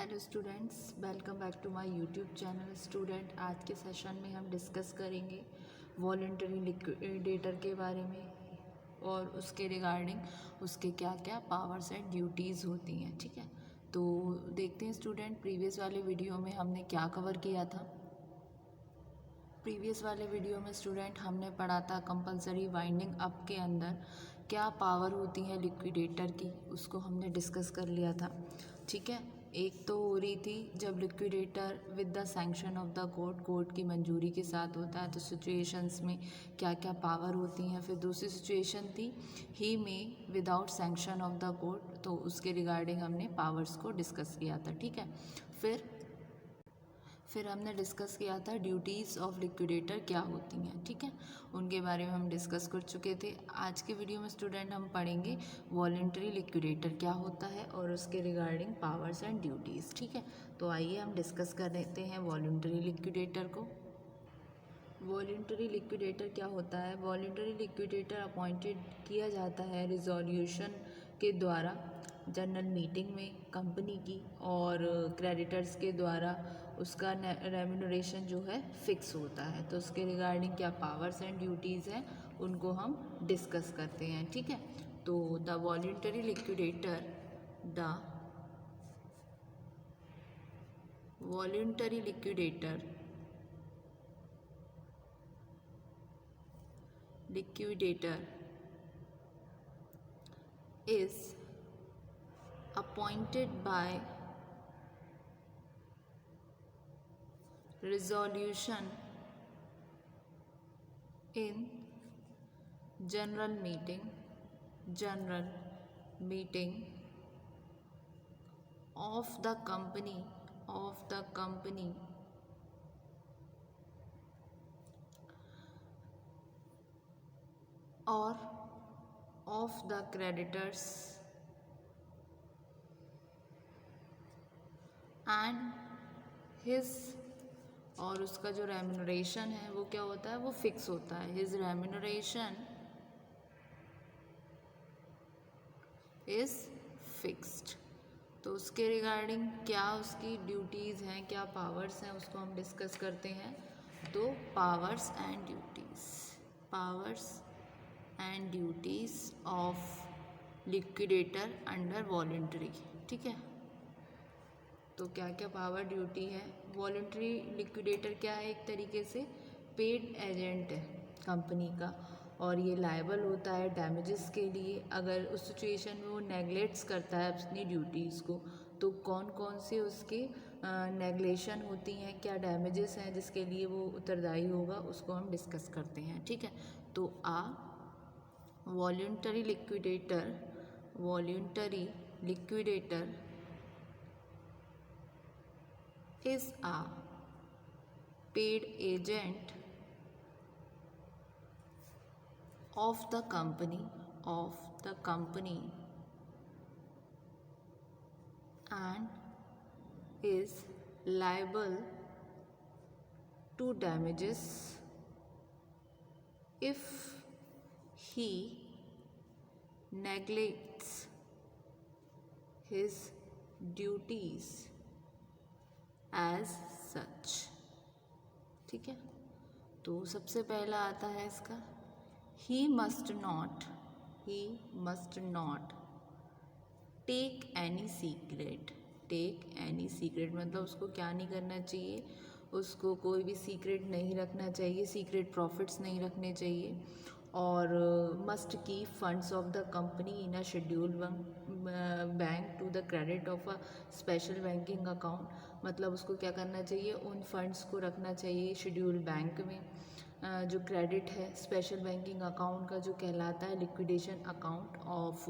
Hello students, welcome back to my YouTube channel. Student, आज के session में हम डिस्कस करेंगे वॉलंटरी लिक्विडेटर के बारे में और उसके रिगार्डिंग उसके क्या क्या पावर्स एंड ड्यूटीज़ होती हैं। ठीक है, तो देखते हैं स्टूडेंट, प्रीवियस वाले वीडियो में हमने क्या कवर किया था। प्रीवियस वाले वीडियो में स्टूडेंट हमने पढ़ा था कंपलसरी वाइंडिंग अप के अंदर क्या पावर होती है लिक्विडेटर की, उसको हमने डिस्कस कर लिया था। ठीक है, एक तो हो रही थी जब liquidator with the sanction of the court की मंजूरी के साथ होता है तो सिचुएशंस में क्या क्या पावर होती हैं। फिर दूसरी सिचुएशन थी ही में without sanction of the court, तो उसके रिगार्डिंग हमने पावर्स को डिस्कस किया था। ठीक है, फिर हमने डिस्कस किया था ड्यूटीज़ ऑफ लिक्विडेटर क्या होती हैं। ठीक है, उनके बारे में हम डिस्कस कर चुके थे। आज के वीडियो में स्टूडेंट हम पढ़ेंगे वॉलंटरी लिक्विडेटर क्या होता है और उसके रिगार्डिंग पावर्स एंड ड्यूटीज़। ठीक है, तो आइए हम डिस्कस कर लेते हैं वॉलंटरी लिक्विडेटर को। वॉलंटरी लिक्विडेटर क्या होता है? वॉलंटरी लिक्विडेटर अपॉइंटेड किया जाता है रिजोल्यूशन के द्वारा जनरल मीटिंग में कंपनी की, और क्रेडिटर्स के द्वारा उसका रेम्यूनरेशन जो है फिक्स होता है। तो उसके रिगार्डिंग क्या पावर्स एंड ड्यूटीज़ हैं उनको हम डिस्कस करते हैं। ठीक है, तो the voluntary liquidator is appointed by resolution in general meeting of the company or of the creditors and his, और उसका जो रेम्यूनरेशन है वो क्या होता है, वो फिक्स होता है। His remuneration is fixed. तो उसके रिगार्डिंग क्या उसकी ड्यूटीज़ हैं, क्या पावर्स हैं, उसको हम डिस्कस करते हैं। तो powers and duties of liquidator under voluntary. ठीक है, तो क्या क्या पावर ड्यूटी है। वॉलंटरी लिक्विडेटर क्या है? एक तरीके से पेड एजेंट है कंपनी का, और ये लायबल होता है डैमेजेस के लिए अगर उस सिचुएशन में वो नेगलेक्ट्स करता है अपनी ड्यूटीज़ को। तो कौन कौन से उसके नेगलेशन होती हैं, क्या डैमेजेस हैं जिसके लिए वो उत्तरदायी होगा, उसको हम डिस्कस करते हैं। ठीक है, तो voluntary liquidator is a paid agent of the company and is liable to damages if he neglects his duties as such. ठीक है, तो सबसे पहला आता है इसका ही must not take any secret. मतलब उसको क्या नहीं करना चाहिए, उसको कोई भी सीक्रेट नहीं रखना चाहिए, सीक्रेट प्रॉफिट्स नहीं रखने चाहिए। और must keep funds of the company in a schedule bank to the credit of a special banking account. मतलब उसको क्या करना चाहिए, उन फंड्स को रखना चाहिए शेड्यूल बैंक में जो क्रेडिट है स्पेशल बैंकिंग अकाउंट का, जो कहलाता है लिक्विडेशन अकाउंट ऑफ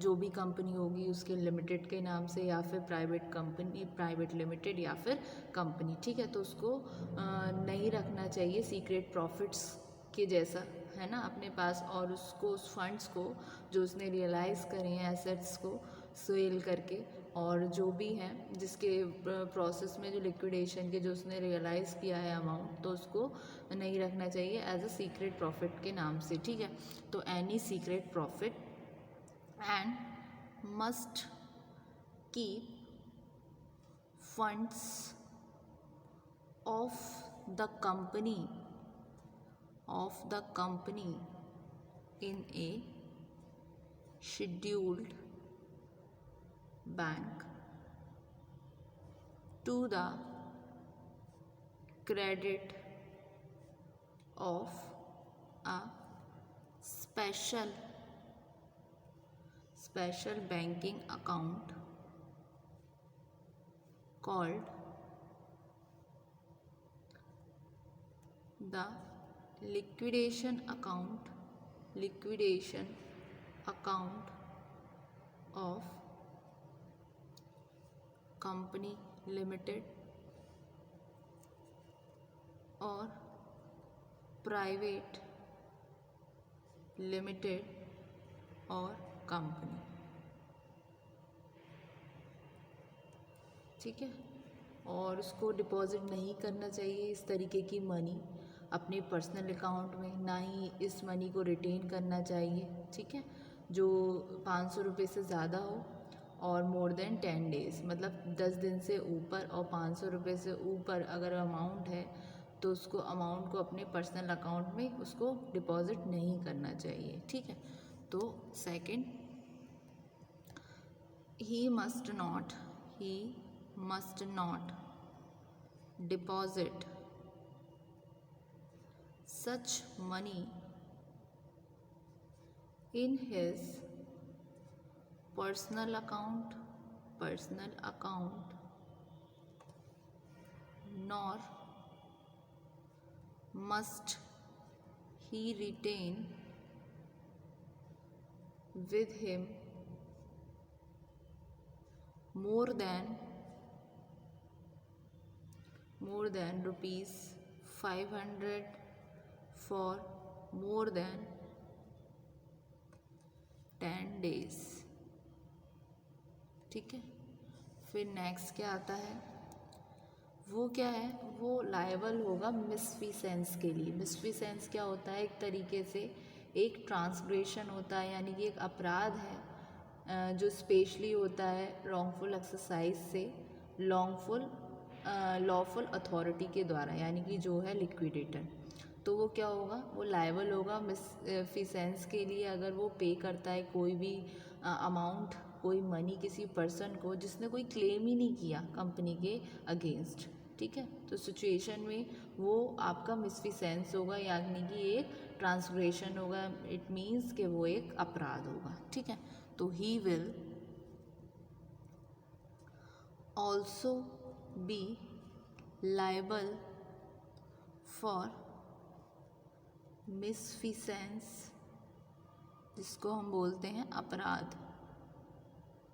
जो भी कंपनी होगी उसके लिमिटेड के नाम से, या फिर प्राइवेट लिमिटेड या फिर कंपनी। ठीक है, तो उसको नहीं रखना चाहिए सीक्रेट प्रॉफिट्स के जैसा, है ना, अपने पास। और उसको उस फंड्स को जो उसने रियलाइज़ करे हैं एसेट्स को सेल करके, और जो भी हैं जिसके प्रोसेस में जो लिक्विडेशन के जो उसने रियलाइज़ किया है अमाउंट, तो उसको नहीं रखना चाहिए एज अ सीक्रेट प्रॉफिट के नाम से। ठीक है, तो any secret profit and must keep funds of the company in a scheduled bank to the credit of a special banking account called the liquidation account of company limited or private limited और company. ठीक है, और उसको deposit नहीं करना चाहिए इस तरीके की मनी अपने पर्सनल अकाउंट में, ना ही इस मनी को रिटेन करना चाहिए। ठीक है, जो 500 रुपये से ज़्यादा हो और मोर देन 10 डेज़, मतलब 10 दिन से ऊपर और 500 रुपये से ऊपर अगर अमाउंट है तो उसको अमाउंट को अपने पर्सनल अकाउंट में उसको डिपॉजिट नहीं करना चाहिए। ठीक है, तो second, he must not deposit such money in his personal account nor must he retain with him more than rupees 500 for more than 10 days। ठीक है, फिर नेक्स्ट क्या आता है, वो क्या है, वो लायबल होगा मिसफिसेंस के लिए। मिसफिसेंस क्या होता है, एक तरीके से एक ट्रांसग्रेशन होता है, यानी कि एक अपराध है जो स्पेशली होता है रॉन्गफुल एक्सरसाइज से लॉफुल अथॉरिटी के द्वारा, यानी कि जो है लिक्विडेटर। तो वो क्या होगा, वो लायबल होगा मिसफिसेंस के लिए अगर वो पे करता है कोई भी अमाउंट, कोई मनी किसी पर्सन को जिसने कोई क्लेम ही नहीं किया कंपनी के अगेंस्ट। ठीक है, तो सिचुएशन में वो आपका मिसफिसेंस होगा, यानी कि एक ट्रांसग्रेशन होगा। इट मीन्स कि वो एक अपराध होगा। ठीक है, तो he will also be liable for misfeasance, जिसको हम बोलते हैं अपराध।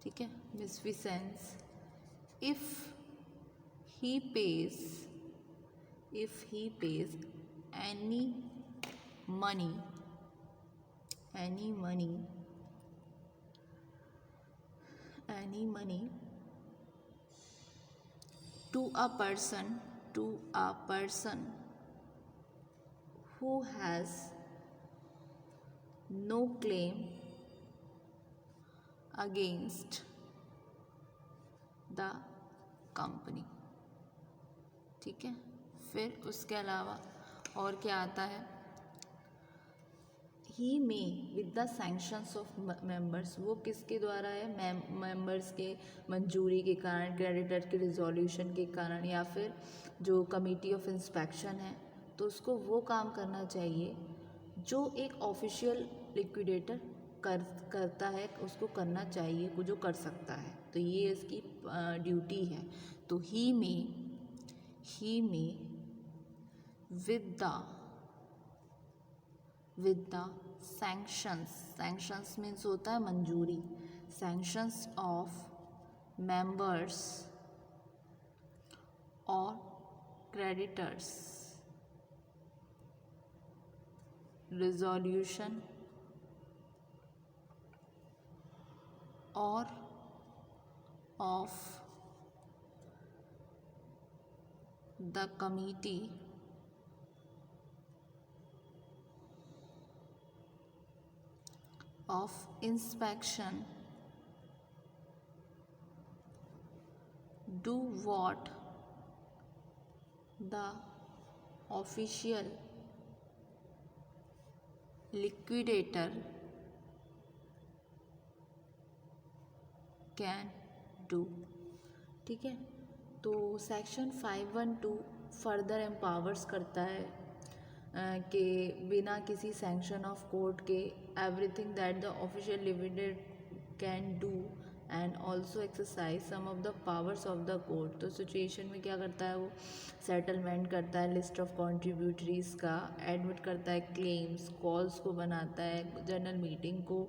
ठीक है, misfeasance if he pays any money to a person who has no claim against the company। ठीक है, फिर उसके अलावा और क्या आता है, ही में with the sanctions of members, वो किसके द्वारा है, मेंबर्स के मंजूरी के कारण, क्रेडिटर के रिजोल्यूशन के कारण, या फिर जो कमिटी ऑफ इंस्पेक्शन है, तो उसको वो काम करना चाहिए जो एक ऑफिशियल लिक्विडेटर करता है, उसको करना चाहिए जो कर सकता है। तो ये इसकी ड्यूटी है। तो ही में with the sanctions means होता है मंजूरी, sanctions of members or creditors, resolution or of the committee of inspection do what the official liquidator can do। ठीक है, तो सेक्शन 512 फर्दर एम्पावर्स करता है कि बिना किसी सैंक्शन ऑफ कोर्ट के everything that the official liquidator can do and also exercise some of the powers of the court. तो सिचुएशन में क्या करता है वो, सेटलमेंट करता है लिस्ट ऑफ कॉन्ट्रीब्यूटरीज का, एडमिट करता है क्लेम्स, कॉल्स को बनाता है, जनरल मीटिंग को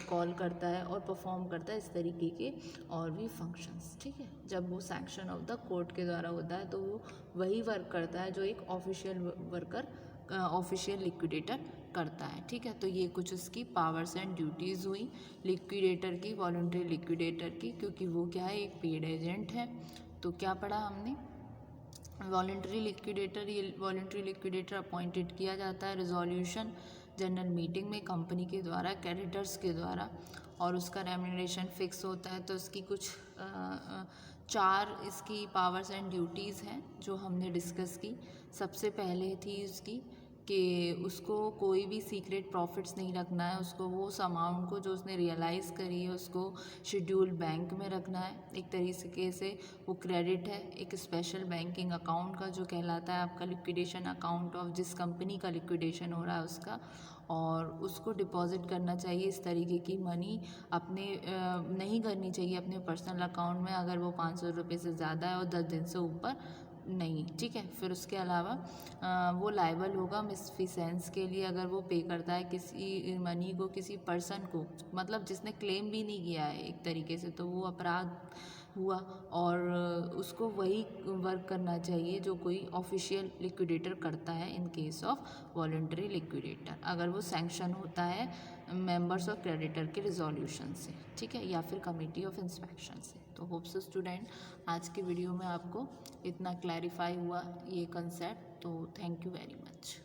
कॉल करता है और परफॉर्म करता है, इस तरीके के और भी फंक्शंस। ठीक है, जब वो सैंक्शन ऑफ द कोर्ट के द्वारा होता है तो वो वही वर्क करता है जो एक ऑफिशियल वर्कर ऑफिशियल लिक्विडेटर करता है। ठीक है, तो ये कुछ उसकी पावर्स एंड ड्यूटीज़ हुई लिक्विडेटर की, वॉलंटरी लिक्विडेटर की, क्योंकि वो क्या है, एक पेड एजेंट है। तो क्या पढ़ा हमने, वॉलंटरी लिक्विडेटर, ये वॉलंटरी लिक्विडेटर अपॉइंटेड किया जाता है रिजोल्यूशन जनरल मीटिंग में कंपनी के द्वारा, क्रेडिटर्स के द्वारा, और उसका रेम्यूनरेशन फिक्स होता है। तो इसकी कुछ 4 इसकी पावर्स एंड ड्यूटीज़ हैं जो हमने डिस्कस की। सबसे पहले थी उसकी कि उसको कोई भी सीक्रेट प्रॉफिट्स नहीं रखना है, उसको वो उस अमाउंट को जो उसने रियलाइज़ करी है उसको शेड्यूल बैंक में रखना है। एक तरीके से वो क्रेडिट है एक स्पेशल बैंकिंग अकाउंट का जो कहलाता है आपका लिक्विडेशन अकाउंट ऑफ जिस कंपनी का लिक्विडेशन हो रहा है उसका, और उसको डिपॉजिट करना चाहिए। इस तरीके की मनी अपने नहीं करनी चाहिए अपने पर्सनल अकाउंट में अगर वो 500 रुपये से ज़्यादा है और 10 दिन से ऊपर नहीं। ठीक है, फिर उसके अलावा वो लायबल होगा मिसफिसेंस के लिए अगर वो पे करता है किसी मनी को किसी पर्सन को, मतलब जिसने क्लेम भी नहीं किया है एक तरीके से, तो वो अपराध हुआ और उसको वही वर्क करना चाहिए जो कोई ऑफिशियल लिक्विडेटर करता है in case of voluntary liquidator, अगर वो सैंक्शन होता है मेंबर्स ऑफ क्रेडिटर के रिजोल्यूशन से। ठीक है, या फिर कमेटी ऑफ इंस्पेक्शन से। तो होप सो स्टूडेंट आज के वीडियो में आपको इतना क्लैरिफाई हुआ ये कंसेप्ट, तो थैंक यू वेरी मच।